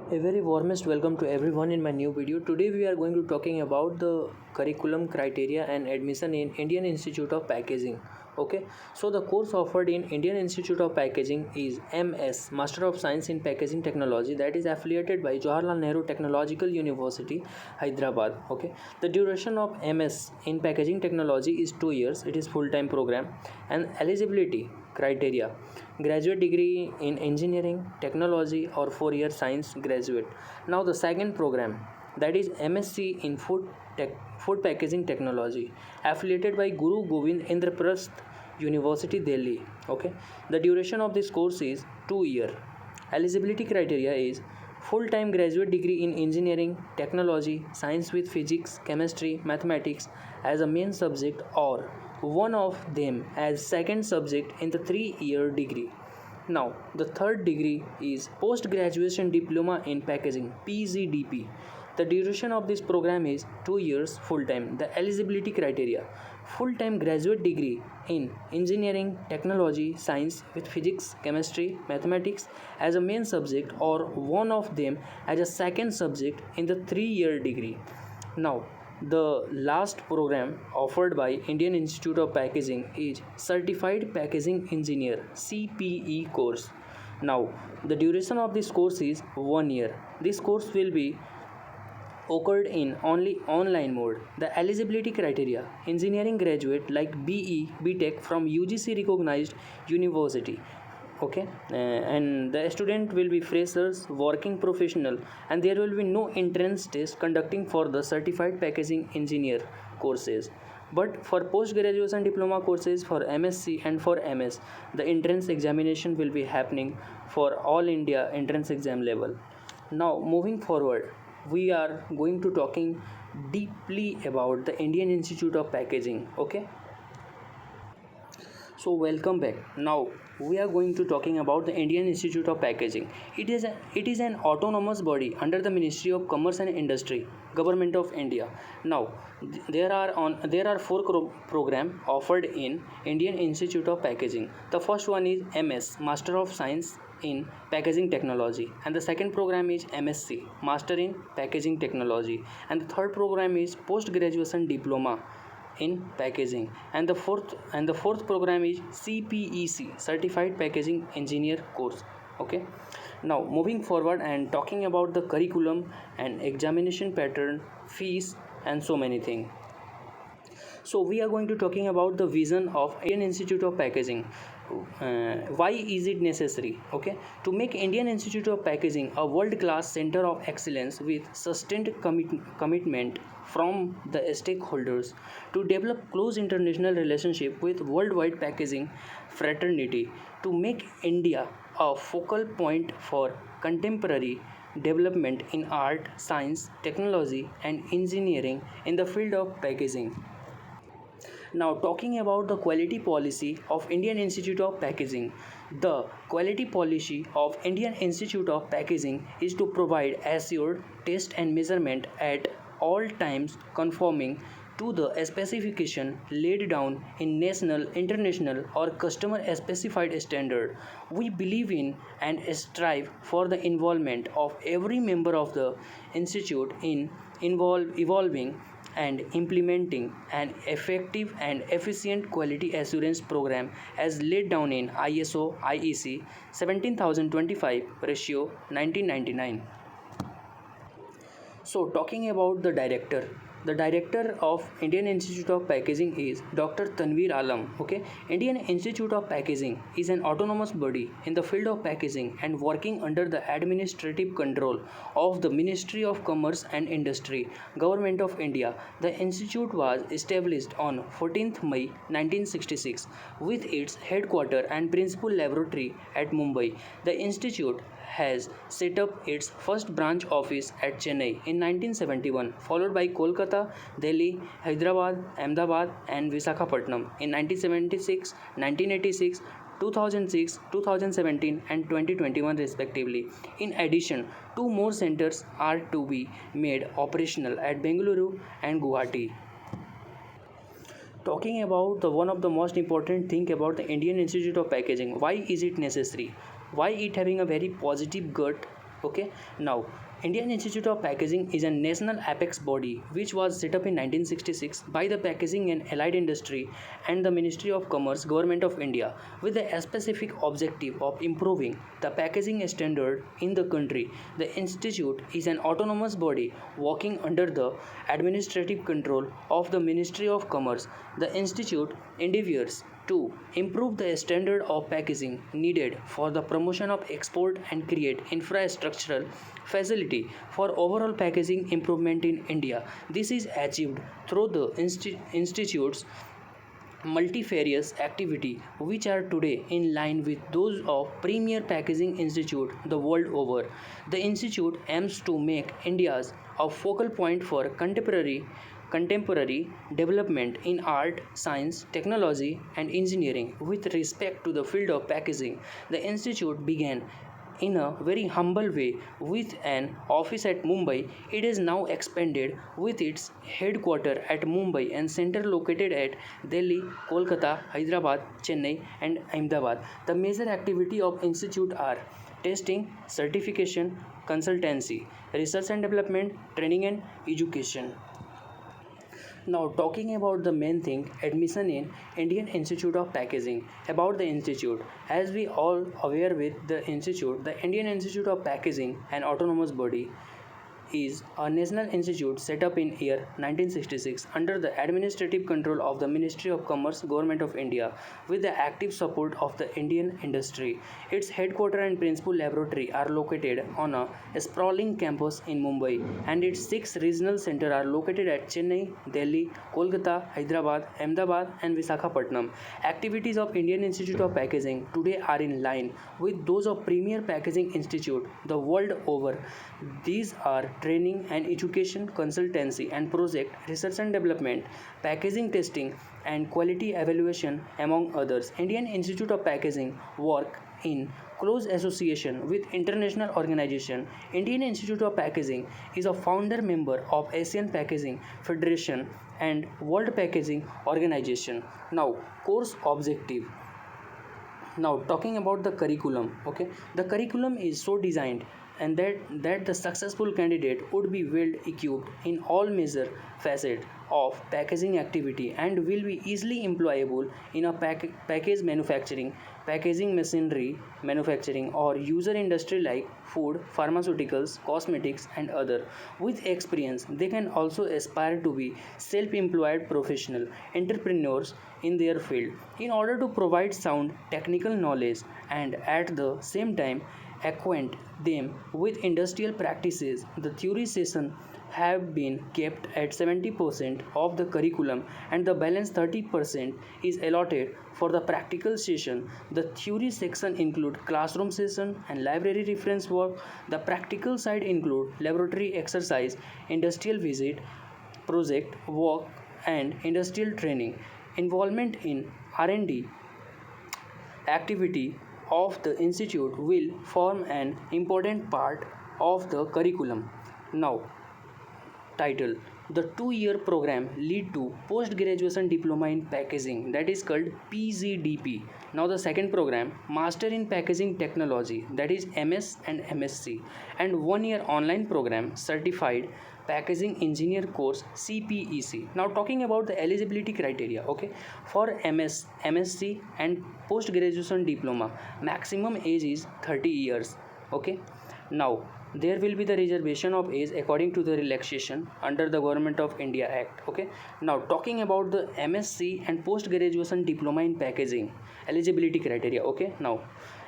A very warmest welcome to everyone in my new video. Today we are going to talking about the curriculum criteria and admission in Indian Institute of Packaging. Okay, so the course offered in Indian Institute of Packaging is MS Master of Science in Packaging Technology, that is affiliated by Jawaharlal Nehru Technological University, Hyderabad. Okay, the duration of MS in Packaging Technology is 2 years. It is full-time program. And eligibility criteria: graduate degree in engineering technology or 4-year science graduate. Now the second program, that is MSc in food packaging technology, affiliated by Guru Govind Indraprasth University, Delhi. Okay, the duration of this course is 2 year. Eligibility criteria is full-time graduate degree in engineering technology science with physics chemistry mathematics as a main subject, or one of them as second subject in the 3-year degree. Now, the third degree is post graduation diploma in packaging, PGDP. The duration of this program is 2 years full time. The eligibility criteria: full time graduate degree in engineering, technology, science with physics, chemistry, mathematics as a main subject, or one of them as a second subject in the 3-year degree. Now, the last program offered by Indian Institute of Packaging is Certified Packaging Engineer CPE course. Now, the duration of this course is 1 year. This course will be occurred in only online mode. The eligibility criteria: engineering graduate like BE, BTech from UGC recognized university. Okay, and the student will be freshers, working professional, and there will be no entrance test conducting for the certified packaging engineer courses. But for post graduation diploma courses, for MSc and for MS, the entrance examination will be happening for all India entrance exam level. Now moving forward, we are going to talking deeply about the Indian Institute of Packaging. Okay, so welcome back. Now we are going to talking about the Indian Institute of Packaging. It is an autonomous body under the Ministry of Commerce and Industry, Government of India. Now there are four program offered in Indian Institute of Packaging. The first one is MS Master of Science in Packaging Technology, and the second program is MSc Master in Packaging Technology, and the third program is Post Graduation Diploma in Packaging, and the fourth program is CPEC Certified Packaging Engineer course. Okay, now moving forward and talking about the curriculum and examination pattern, fees, and so many things. So we are going to talking about the vision of Indian Institute of Packaging. Why is it necessary? Okay, to make Indian Institute of Packaging a world class center of excellence with sustained commitment from the stakeholders, to develop close international relationship with worldwide packaging fraternity, to make India a focal point for contemporary development in art, science, technology, and engineering in the field of packaging. Now, talking about the quality policy of Indian Institute of Packaging. The quality policy of Indian Institute of Packaging is to provide assured test and measurement at all times, conforming to the specification laid down in national, international, or customer specified standard. We believe in and strive for the involvement of every member of the institute in evolving and implementing an effective and efficient quality assurance program as laid down in ISO IEC 17025 ratio 1999. So talking about the director of Indian Institute of Packaging is Dr. Tanveer Alam. Okay, Indian Institute of Packaging is an autonomous body in the field of packaging and working under the administrative control of the Ministry of Commerce and Industry, Government of India. The institute was established on 14th May 1966 with its headquarters and principal laboratory at Mumbai. The institute has set up its first branch office at Chennai in 1971, followed by Kolkata, Delhi, Hyderabad, Ahmedabad, and Visakhapatnam in 1976, 1986, 2006, 2017, and 2021 respectively. In addition, two more centers are to be made operational at Bengaluru and Guwahati. Talking about the one of the most important thing about the Indian Institute of Packaging, why is it necessary? Why it having a very positive gut Okay, now Indian Institute of Packaging is a national apex body which was set up in 1966 by the Packaging and Allied Industry and the Ministry of Commerce, Government of India, with the specific objective of improving the packaging standard in the country. The institute is an autonomous body working under the administrative control of the Ministry of Commerce. The institute endeavors to improve the standard of packaging needed for the promotion of export and create infrastructural facility for overall packaging improvement in India. This is achieved through the institute's multifarious activity which are today in line with those of premier packaging institute the world over. The institute aims to make India's a focal point for contemporary development in art, science, technology, and engineering with respect to the field of packaging. The institute began in a very humble way with an office at Mumbai. It is now expanded with its headquarters at Mumbai and center located at Delhi, Kolkata, Hyderabad, Chennai, and Ahmedabad. The major activity of institute are testing, certification, consultancy, research and development, training and education. Now talking about the main thing, admission in Indian Institute of Packaging. About the institute, as we all aware with the institute, the Indian Institute of Packaging, an autonomous body, is a national institute set up in year 1966 under the administrative control of the Ministry of Commerce, Government of India, with the active support of the Indian industry. Its headquarters and principal laboratory are located on a sprawling campus in Mumbai, and its six regional centers are located at Chennai, Delhi, Kolkata, Hyderabad, Ahmedabad, and Visakhapatnam. Activities of Indian Institute of Packaging today are in line with those of premier packaging institute the world over. These are training and education, consultancy and project, research and development, packaging testing and quality evaluation among others. Indian Institute of Packaging work in close association with international organization. Indian Institute of Packaging is a founder member of Asian Packaging Federation and World Packaging Organization. Now, course objective. Now talking about the curriculum, okay, the curriculum is so designed and that the successful candidate would be well equipped in all major facets of packaging activity and will be easily employable in a package manufacturing, packaging machinery manufacturing or user industry like food, pharmaceuticals, cosmetics and other. With experience they can also aspire to be self-employed professional entrepreneurs in their field in order to provide sound technical knowledge and at the same time acquaint them with industrial practices. The theory session have been kept at 70% of the curriculum and the balance 30% is allotted for the practical session. The theory section include classroom session and library reference work. The practical side include laboratory exercise, industrial visit, project work and industrial training. Involvement in R&D activity of the institute will form an important part of the curriculum. Now, title: the 2-year program lead to post graduation diploma in packaging, that is called PGDP. Now the second program, master in packaging technology, that is MS and MSc, and 1-year online program certified packaging engineer course CPEC. Now talking about the eligibility criteria, okay, for MSc and post graduation diploma maximum age is 30 years. Okay, now there will be the reservation of age according to the relaxation under the Government of India Act. Okay, now talking about the MSc and post graduation diploma in packaging eligibility criteria. Okay, now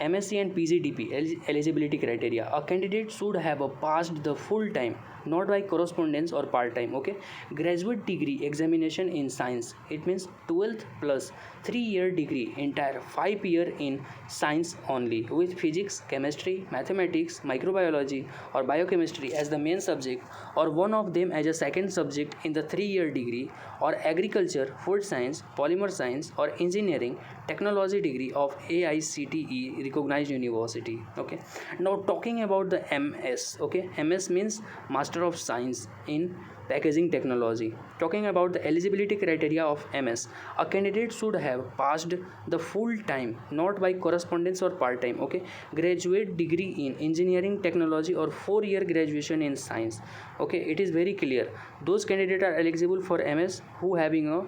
MSc and PGDP eligibility criteria: a candidate should have passed the full time, not by correspondence or part time, okay, graduate degree examination in science. It means 12th plus 3-year degree, entire 5-year in science only, with physics, chemistry, mathematics, microbiology or biochemistry as the main subject, or one of them as a second subject in the 3-year degree, or agriculture, food science, polymer science or engineering, technology degree of AICTE recognized university. Okay, now talking about the MS. Okay, MS means Master of Science in Packaging Technology. Talking about the eligibility criteria of MS, a candidate should have passed the full time, not by correspondence or part time, okay, graduate degree in engineering technology or 4-year graduation in science. Okay, it is very clear. Those candidates are eligible for MS who having a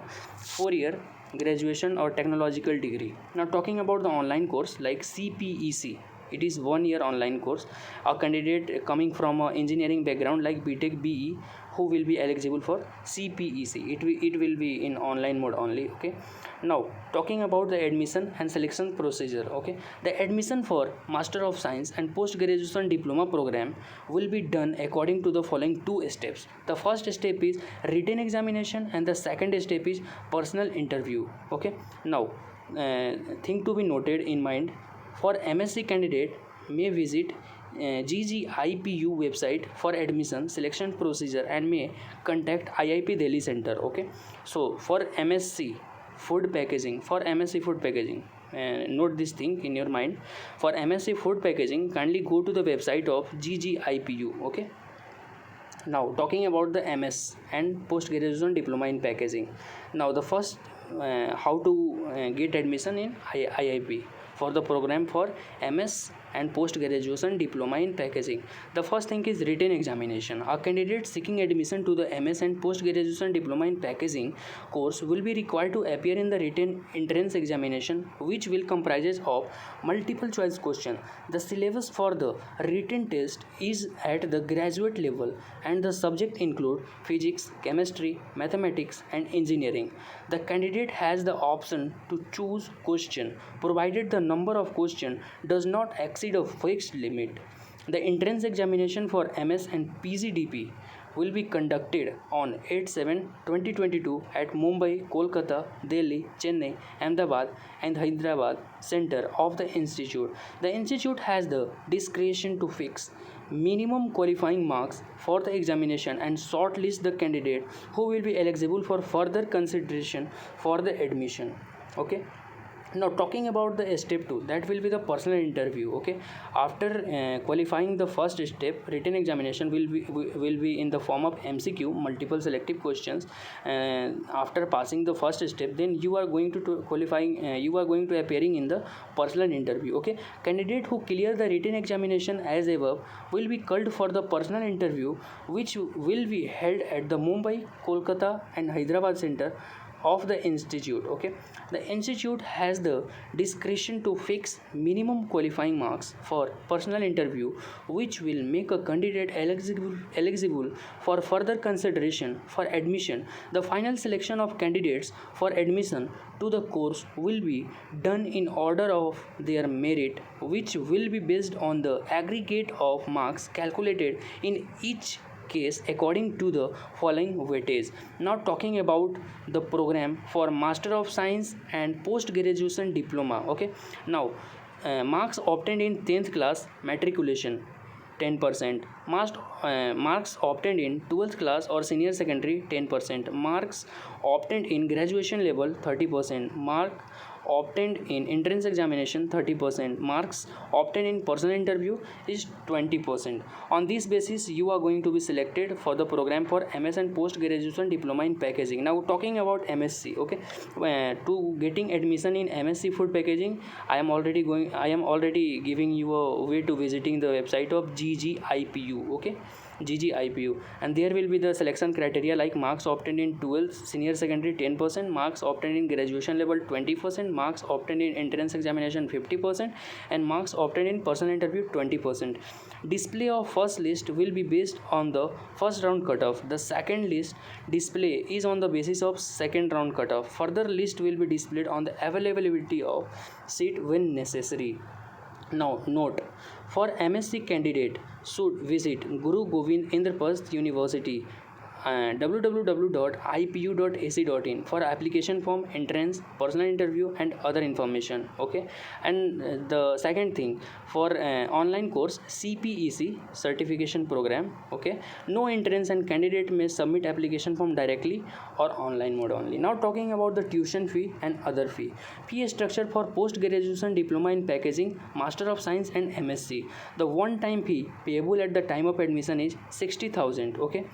4-year graduation or technological degree. Now talking about the online course like CPEC, it is 1-year online course. A candidate coming from a engineering background like BTech BE who will be eligible for CPEC. It will be in online mode only. Okay, now talking about the admission and selection procedure. Okay, the admission for Master of Science and post graduation diploma program will be done according to the following 2 steps. The first step is written examination and the second step is personal interview. Okay, now thing to be noted in mind, for MSc candidate may visit GGIPU website for admission selection procedure and may contact IIP Delhi Center. Okay, so for MSc food packaging, note this thing in your mind. For MSc food packaging, kindly go to the website of GGIPU. Okay, now talking about the MS and post graduation diploma in packaging. Now the first how to get admission in IIP for the program for MS and post graduation diploma in packaging. The first thing is written examination. A candidate seeking admission to the MS and post graduation diploma in packaging course will be required to appear in the written entrance examination, which will comprises of multiple choice question. The syllabus for the written test is at the graduate level and the subject include physics, chemistry, mathematics and engineering. The candidate has the option to choose question provided the number of question does not exceed a fixed limit. The entrance examination for MS and PGDP will be conducted on 8/7/2022 at Mumbai, Kolkata, Delhi, Chennai, Ahmedabad and Hyderabad center of the institute. The institute has the discretion to fix minimum qualifying marks for the examination and shortlist the candidate who will be eligible for further consideration for the admission. Okay, now talking about the step 2, that will be the personal interview. Okay, after qualifying the first step, written examination will be in the form of MCQ, multiple selective questions. After passing the first step, then you are going to qualifying you are going to appearing in the personal interview. Okay, candidate who clear the written examination as above will be called for the personal interview, which will be held at the Mumbai, Kolkata and Hyderabad center of the institute. Okay, the institute has the discretion to fix minimum qualifying marks for personal interview, which will make a candidate eligible for further consideration for admission. The final selection of candidates for admission to the course will be done in order of their merit, which will be based on the aggregate of marks calculated in each case according to the following weightage. Now talking about the program for Master of Science and post graduation diploma. Okay, now marks obtained in 10th class matriculation 10%, marks obtained in 12th class or senior secondary 10%, marks obtained in graduation level 30%, mark obtained in entrance examination 30%, marks obtained in personal interview is 20%. On this basis you are going to be selected for the program for MS and post graduation diploma in packaging. Now talking about MSc. Okay, to getting admission in MSc food packaging, I am already giving you a way to visiting the website of GGIPU. Okay, GGIPU, and there will be the selection criteria like marks obtained in 12th senior secondary 10%, marks obtained in graduation level 20%, marks obtained in entrance examination 50%, and marks obtained in personal interview 20%. Display of first list will be based on the first round cutoff. The second list display is on the basis of second round cutoff. Further list will be displayed on the availability of seat when necessary. Now note, for MSc candidate should visit Guru Govind Indraprasth University www.ipu.ac.in for application form, entrance, personal interview, and other information. Okay, and the second thing, for online course CPEC certification program. Okay, no entrance and candidate may submit application form directly or online mode only. Now talking about the tuition fee and other fee structure for post graduation diploma in packaging, master of science, and MSc. The one time fee payable at the time of admission is 60,000. Okay,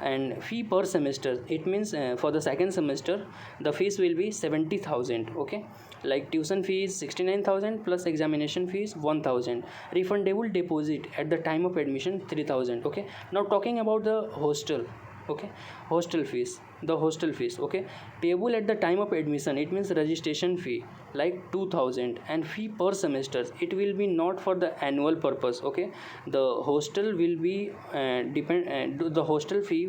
and fee per semester, it means for the second semester the fees will be 70,000. Okay, like tuition fee is 69,000 plus examination fees 1,000, refundable deposit at the time of admission 3,000. Okay, now talking about the hostel. Okay, the hostel fees, okay, payable at the time of admission, it means registration fee like 2,000, and fee per semester, it will be not for the annual purpose. Okay, the hostel will be the hostel fee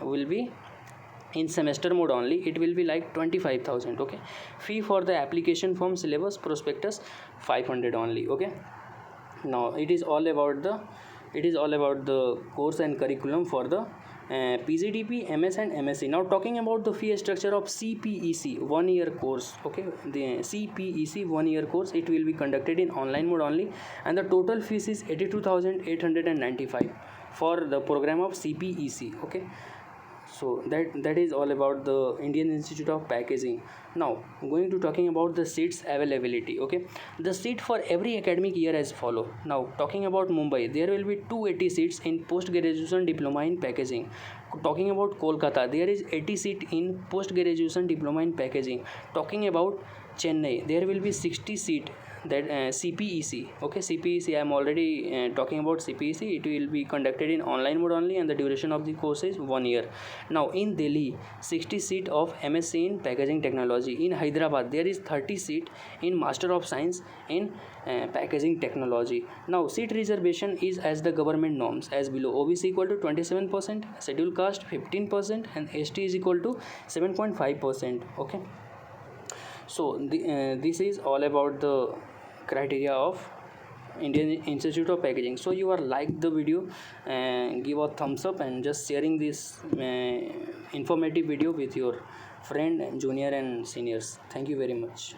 will be in semester mode only, it will be like 25,000. Okay, fee for the application form, syllabus, prospectus 500 only. Okay, now it is all about the course and curriculum for the PGDP, MS, and MSc. Now talking about the fee structure of CPEC 1 year course. Okay, the CPEC 1 year course, it will be conducted in online mode only, and the total fees is 82,895 for the program of CPEC. Okay, so that is all about the Indian Institute of Packaging. Now going to talking about the seats availability. Okay, the seat for every academic year as follow. Now talking about Mumbai, there will be 280 seats in post graduation diploma in packaging. Talking about Kolkata, there is 80 seat in post graduation diploma in packaging. Talking about Chennai, there will be 60 seat, that CPEC. Okay, CPEC, I am already talking about CPEC. It will be conducted in online mode only, and the duration of the course is 1 year. Now in Delhi, 60 seat of MSc in packaging technology. In Hyderabad, there is 30 seat in master of science in packaging technology. Now seat reservation is as the government norms as below. OBC equal to 27%, scheduled caste 15%, and ST is equal to 7.5%. Okay, so this is all about the criteria of Indian Institute of Packaging. So you are like the video, and give a thumbs up, and just sharing this informative video with your friend, junior, and seniors. Thank you very much.